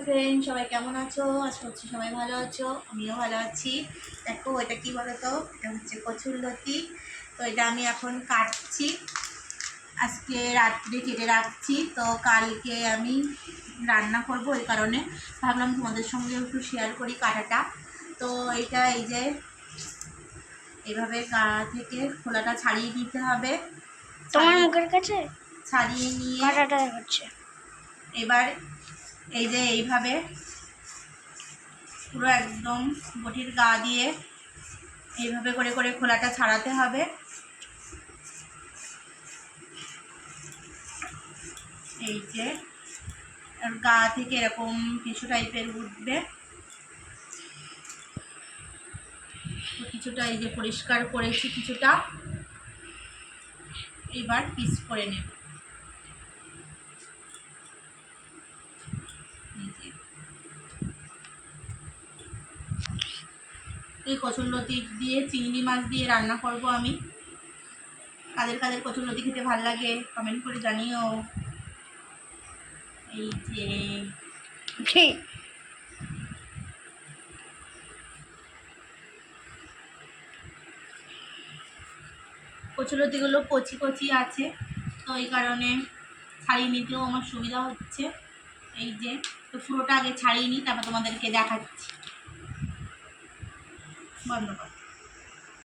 Friend, সবাই কেমন আছো? আশা করছি সবাই ভালো আছো, আমিও ভালো আছি। দেখো এটা কি বলো তো, এটা হচ্ছে কচুরলতি। তো এটা আমি এখন কাটছি, আজকে রাত্রে কেটে রাখছি। তো কালকে আমি রান্না করব, এই কারণে ভাবলাম তোমাদের সঙ্গে একটু শেয়ার করি কাটাটা। তো এটা এই যে এইভাবে গা থেকে খোলাটা ছাড়িয়ে নিতে হবে। তোমার মুখের কাছে ছাড়িয়ে নিয়ে কাটাটা দেখাচ্ছে। এবার এই যে এইভাবে পুরো একদম বটির গা দিয়ে এইভাবে করে করে খোলাটা ছাড়াতে হবে। এই যে গা থেকে এরকম কিছু টাইপের উঠবে, তো কিছুটা এই যে পরিষ্কার করেছি কিছুটা, এবার পিস করে নেব। এই কচুরলতি দিয়ে চিংড়ি মাছ দিয়ে রান্না করব আমি। কাদের কাদের কচুরলতি খেতে ভালো লাগে কমেন্ট করে জানিও। এই যে কচুরলতিগুলো কচি কচি আছে, তো এই কারণে ছাড়িয়ে নিতেও আমার সুবিধা হচ্ছে। এই যে তো পুরোটা আগে ছাড়িয়ে নিই, তারপর তোমাদেরকে দেখাচ্ছি। বন্ধ কর।